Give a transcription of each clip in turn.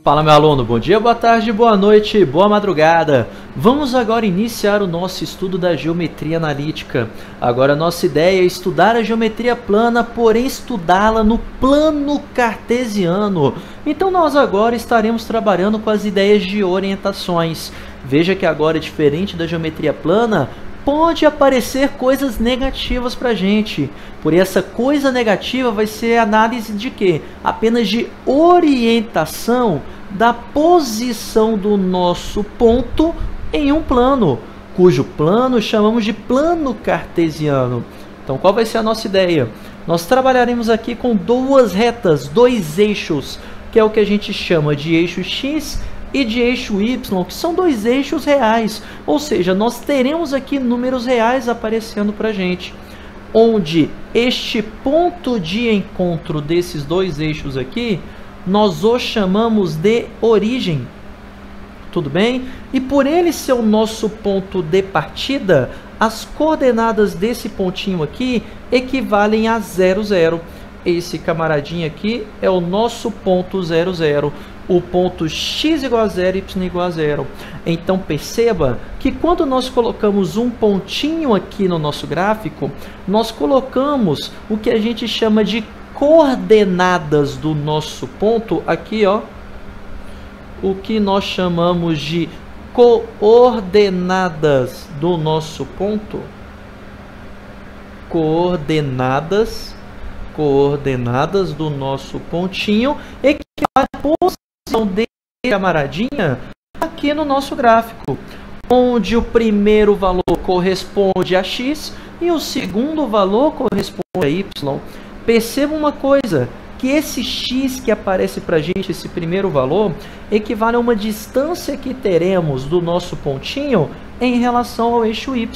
Fala, meu aluno, bom dia, boa tarde, boa noite, boa madrugada. Vamos agora iniciar o nosso estudo da geometria analítica. Agora a nossa ideia é estudar a geometria plana, porém estudá-la no plano cartesiano. Então nós agora estaremos trabalhando com as ideias de orientações. Veja que agora, diferente da geometria plana, pode aparecer coisas negativas para a gente. Por essa coisa negativa vai ser análise de quê? Apenas de orientação da posição do nosso ponto em um plano, cujo plano chamamos de plano cartesiano. Então, qual vai ser a nossa ideia? Nós trabalharemos aqui com duas retas, dois eixos, que é o que a gente chama de eixo X e de eixo Y, que são dois eixos reais, ou seja, nós teremos aqui números reais aparecendo para a gente, onde este ponto de encontro desses dois eixos aqui, nós o chamamos de origem, tudo bem? E por ele ser o nosso ponto de partida, as coordenadas desse pontinho aqui equivalem a 0, 0. Esse camaradinho aqui é o nosso ponto 0, 0. O ponto x igual a 0, y igual a 0. Então perceba que quando nós colocamos um pontinho aqui no nosso gráfico, nós colocamos o que a gente chama de coordenadas do nosso ponto aqui, ó. O que nós chamamos de coordenadas do nosso ponto. Coordenadas do nosso pontinho equivale à posição desse camaradinha aqui no nosso gráfico, onde o primeiro valor corresponde a x e o segundo valor corresponde a y. Perceba uma coisa, que esse x que aparece para a gente, esse primeiro valor, equivale a uma distância que teremos do nosso pontinho em relação ao eixo y.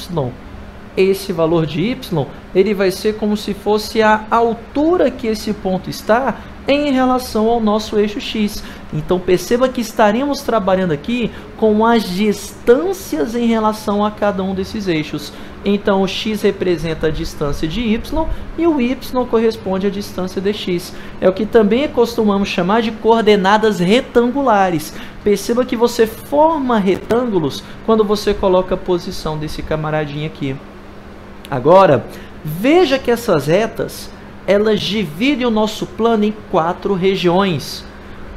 Esse valor de y, ele vai ser como se fosse a altura que esse ponto está em relação ao nosso eixo x. Então perceba que estaremos trabalhando aqui com as distâncias em relação a cada um desses eixos. Então o x representa a distância de y e o y corresponde à distância de x. É o que também costumamos chamar de coordenadas retangulares. Perceba que você forma retângulos quando você coloca a posição desse camaradinho aqui. Agora, veja que essas retas, elas dividem o nosso plano em 4 regiões,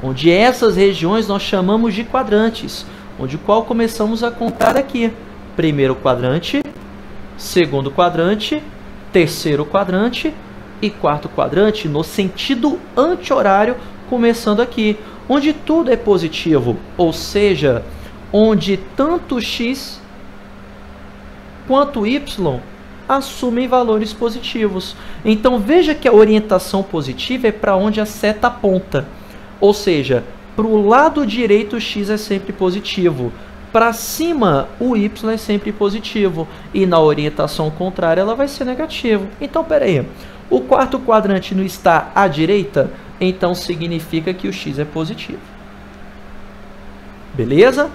onde essas regiões nós chamamos de quadrantes, onde qual começamos a contar aqui. Primeiro quadrante, segundo quadrante, terceiro quadrante e quarto quadrante, no sentido anti-horário, começando aqui, onde tudo é positivo, ou seja, onde tanto x quanto y assumem valores positivos. Então veja que a orientação positiva é para onde a seta aponta, ou seja, para o lado direito o x é sempre positivo, para cima o y é sempre positivo e na orientação contrária ela vai ser negativa. Então peraí, o quarto quadrante não está à direita, então significa que o x é positivo. Beleza?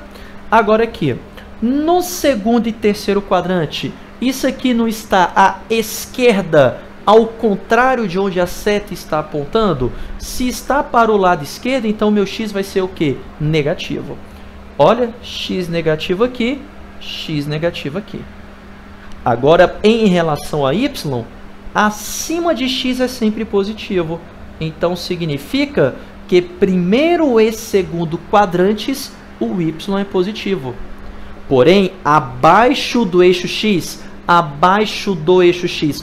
Agora aqui, no segundo e terceiro quadrante, isso aqui não está à esquerda, ao contrário de onde a seta está apontando? Se está para o lado esquerdo, então meu x vai ser o quê? Negativo. Olha, x negativo aqui, x negativo aqui. Agora, em relação a y, acima de x é sempre positivo. Então, significa que primeiro e segundo quadrantes, o y é positivo. Porém, abaixo do eixo x,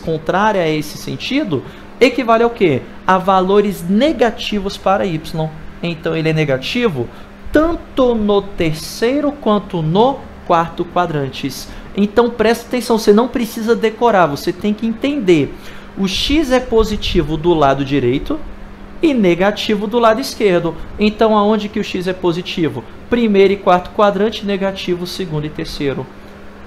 contrário a esse sentido, equivale ao quê? A valores negativos para y. Então, ele é negativo tanto no terceiro quanto no quarto quadrantes. Então, presta atenção, você não precisa decorar, você tem que entender. O x é positivo do lado direito e negativo do lado esquerdo. Então, aonde que o x é positivo? Primeiro e quarto quadrante, negativo, segundo e terceiro.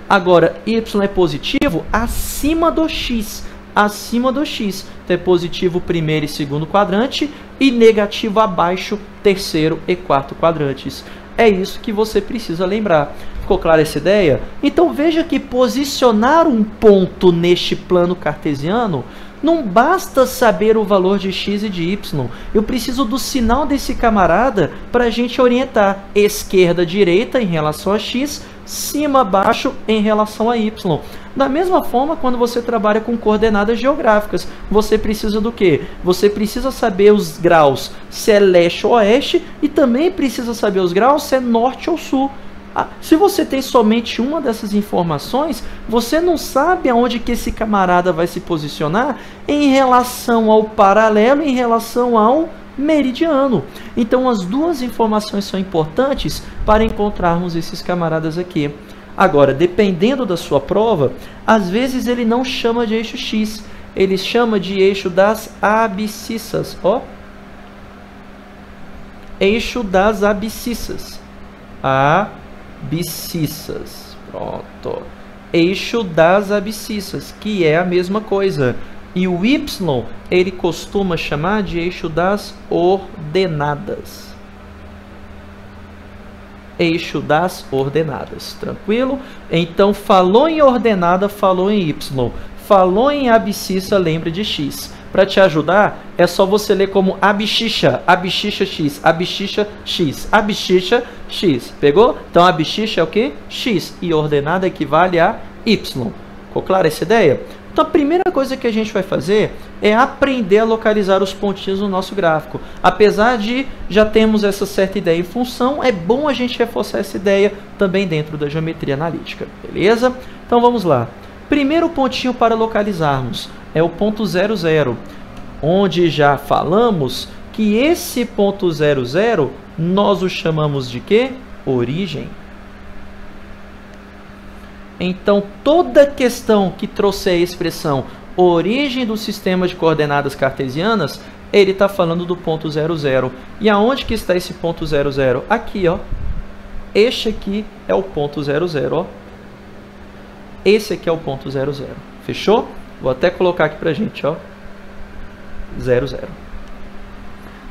Agora, y é positivo acima do x. Acima do x. Então, é positivo primeiro e segundo quadrante e negativo abaixo, terceiro e quarto quadrantes. É isso que você precisa lembrar. Ficou clara essa ideia? Então, veja que posicionar um ponto neste plano cartesiano Não basta saber o valor de x e de y. Eu preciso do sinal desse camarada para a gente orientar esquerda, direita em relação a x, cima, baixo em relação a y. Da mesma forma, quando você trabalha com coordenadas geográficas, você precisa do quê? Você precisa saber os graus, se é leste ou oeste, e também precisa saber os graus, se é norte ou sul. Se você tem somente uma dessas informações, você não sabe aonde que esse camarada vai se posicionar em relação ao paralelo, em relação ao meridiano. Então, as duas informações são importantes para encontrarmos esses camaradas aqui. Agora, dependendo da sua prova, às vezes ele não chama de eixo X, ele chama de eixo das abscissas. Ó, eixo das abscissas. Abscissas. Pronto. Eixo das abscissas, que é a mesma coisa. E o Y, ele costuma chamar de eixo das ordenadas. Eixo das ordenadas. Tranquilo? Então, falou em ordenada, falou em Y. Falou em abscissa, lembra de X. Para te ajudar, é só você ler como abscissa, abscissa X, abscissa X, abscissa X. Pegou? Então, abscissa é o quê? X. E ordenada equivale a Y. Ficou clara essa ideia? Então, a primeira coisa que a gente vai fazer é aprender a localizar os pontinhos no nosso gráfico. Apesar de já termos essa certa ideia em função, é bom a gente reforçar essa ideia também dentro da geometria analítica. Beleza? Então, vamos lá. Primeiro pontinho para localizarmos é o ponto 0, 0, onde já falamos que esse ponto 0, 0 nós o chamamos de quê? Origem. Então, toda questão que trouxer a expressão origem do sistema de coordenadas cartesianas, ele está falando do ponto 0, 0. E aonde que está esse ponto 0, 0? Aqui, ó. Este aqui é o ponto 0, 0, ó. Esse aqui é o ponto 0, 0. Fechou? Vou até colocar aqui pra gente, ó. 0, 0.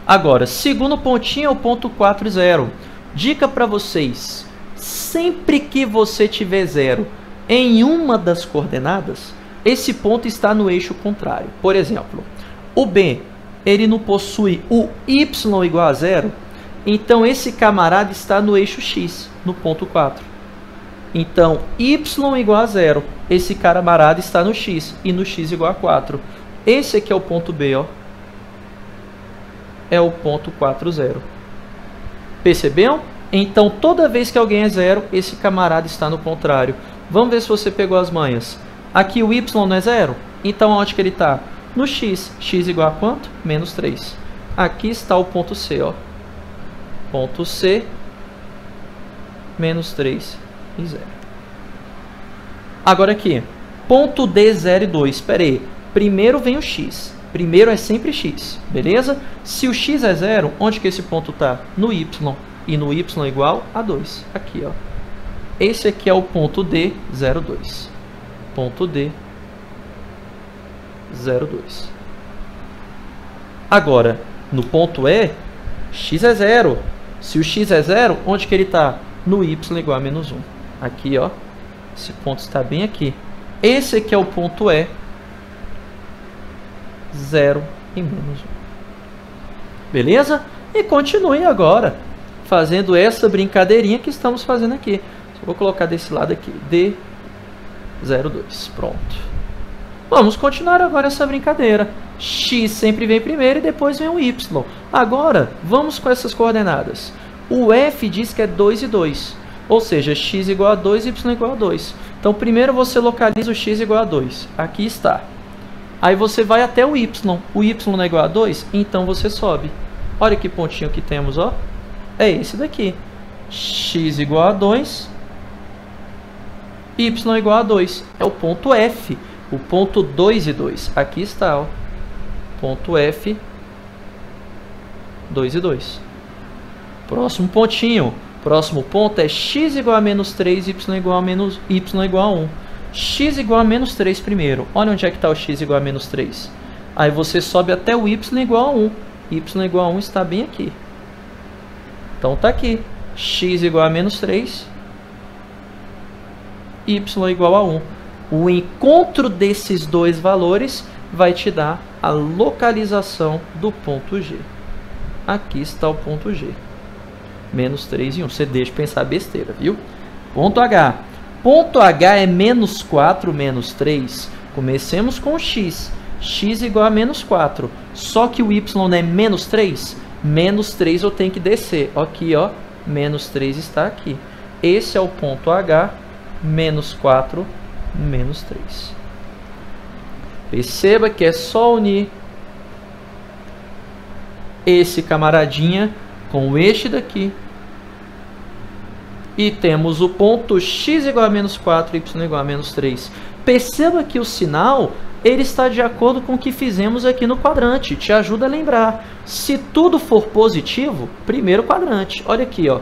Agora, segundo pontinho é o ponto 4, 0. Dica para vocês. Sempre que você tiver 0 em uma das coordenadas, esse ponto está no eixo contrário. Por exemplo, o B, ele não possui o y igual a 0, então esse camarada está no eixo x, no ponto 4. Então, y igual a 0, esse camarada está no x, e no x igual a 4. Esse aqui é o ponto B, ó. É o ponto 4, 0. Perceberam? Então, toda vez que alguém é 0, esse camarada está no contrário. Vamos ver se você pegou as manhas. Aqui o y não é 0? Então, onde que ele está? No x. X igual a quanto? Menos 3. Aqui está o ponto C, ó. Ponto C, menos 3 e 0. Agora aqui, ponto D, 0 e 2. Espera aí. Primeiro vem o x. Primeiro é sempre x, beleza? Se o x é 0, onde que esse ponto está? No y. E no y igual a 2. Aqui, ó. Esse aqui é o ponto D, 0, 2. Ponto D, 0, 2. Agora, no ponto E, x é 0. Se o x é 0, onde que ele está? No y igual a menos 1. Aqui, ó. Esse ponto está bem aqui. Esse aqui é o ponto E, 0 e menos 1. Beleza? E continue agora fazendo essa brincadeirinha que estamos fazendo aqui. Só vou colocar desse lado aqui, D02. Pronto. Vamos continuar agora essa brincadeira. X sempre vem primeiro e depois vem o Y. Agora, vamos com essas coordenadas. O F diz que é 2 e 2. Ou seja, x igual a 2 e y igual a 2. Então, primeiro você localiza o x igual a 2. Aqui está. Aí você vai até o y. O y não é igual a 2? Então você sobe. Olha que pontinho que temos, ó. É esse daqui. X igual a 2. Y igual a 2. É o ponto F. O ponto 2 e 2. Aqui está, ó. Ponto F, 2 e 2. Próximo pontinho. Próximo ponto é x igual a menos 3, y igual a 1. X igual a menos 3 primeiro. Olha onde é que está o x igual a menos 3. Aí você sobe até o y igual a 1. Y igual a 1 está bem aqui. Então está aqui. X igual a menos 3. Y igual a 1. O encontro desses dois valores vai te dar a localização do ponto G. Aqui está o ponto G. Menos 3 e 1. Você deixa de pensar besteira, viu? Ponto H. Ponto H é menos 4 menos 3. Comecemos com x. X igual a menos 4. Só que o y é menos 3. Menos 3 eu tenho que descer. Aqui, ó. Menos 3 está aqui. Esse é o ponto H. Menos 4 menos 3. Perceba que é só unir esse camaradinha com este daqui. E temos o ponto x igual a menos 4, y igual a menos 3. Perceba que o sinal ele está de acordo com o que fizemos aqui no quadrante. Te ajuda a lembrar. Se tudo for positivo, primeiro quadrante. Olha aqui, ó.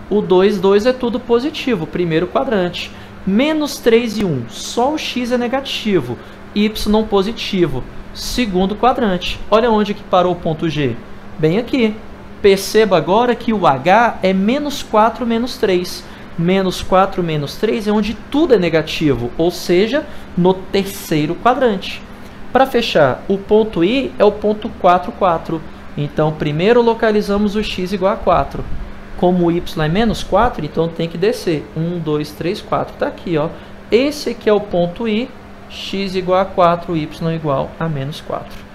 O 2, 2 é tudo positivo, primeiro quadrante. Menos 3 e 1, só o x é negativo. Y positivo, segundo quadrante. Olha onde que parou o ponto G. Bem aqui. Perceba agora que o H é menos 4 menos 3. Menos 4 menos 3 é onde tudo é negativo, ou seja, no terceiro quadrante. Para fechar, o ponto I é o ponto 4, 4. Então, primeiro localizamos o x igual a 4. Como o y é menos 4, então tem que descer. 1, 2, 3, 4. Está aqui, ó. Esse aqui é o ponto I, x igual a 4, y igual a menos 4.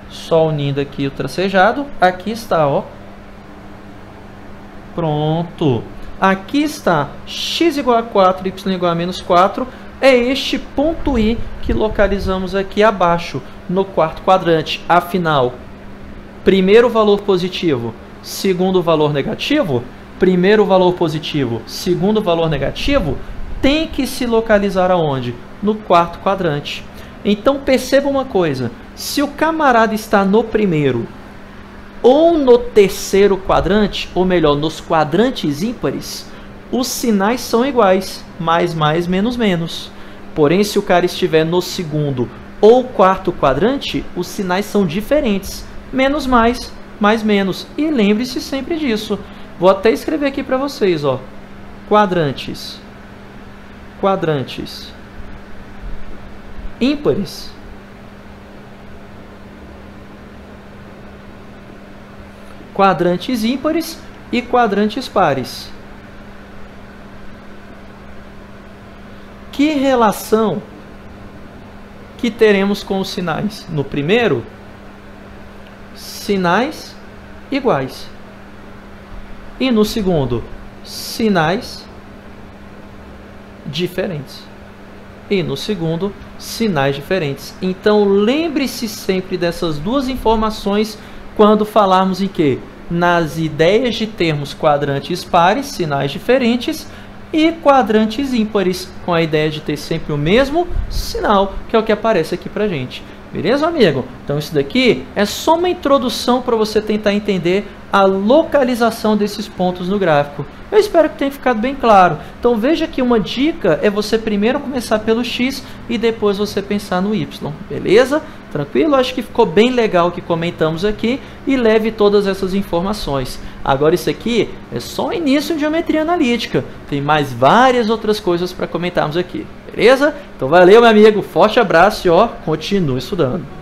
Só unindo aqui o tracejado, aqui está, ó. Pronto. Aqui está, x igual a 4, y igual a menos 4. É este ponto I que localizamos aqui abaixo, no quarto quadrante. Afinal, primeiro valor positivo, segundo valor negativo. Primeiro valor positivo, segundo valor negativo, tem que se localizar aonde? No quarto quadrante. Então perceba uma coisa, se o camarada está no primeiro ou no terceiro quadrante, ou melhor, nos quadrantes ímpares, os sinais são iguais, mais, menos, menos. Porém, se o cara estiver no segundo ou quarto quadrante, os sinais são diferentes, menos, mais, menos. E lembre-se sempre disso. Vou até escrever aqui para vocês, ó. Quadrantes ímpares quadrantes ímpares e quadrantes pares. Que relação que teremos com os sinais? No primeiro, sinais iguais. E no segundo, sinais diferentes. E no segundo, sinais diferentes. Então, lembre-se sempre dessas duas informações quando falarmos em quê? Nas ideias de termos quadrantes pares, sinais diferentes, e quadrantes ímpares, com a ideia de ter sempre o mesmo sinal, que é o que aparece aqui pra gente. Beleza, amigo? Então isso daqui é só uma introdução para você tentar entender a localização desses pontos no gráfico. Eu espero que tenha ficado bem claro. Então veja que uma dica é você primeiro começar pelo x e depois você pensar no y. Beleza? Tranquilo? Acho que ficou bem legal o que comentamos aqui e leve todas essas informações. Agora isso aqui é só o início de geometria analítica. Tem mais várias outras coisas para comentarmos aqui. Beleza? Então valeu, meu amigo. Forte abraço e ó, continue estudando.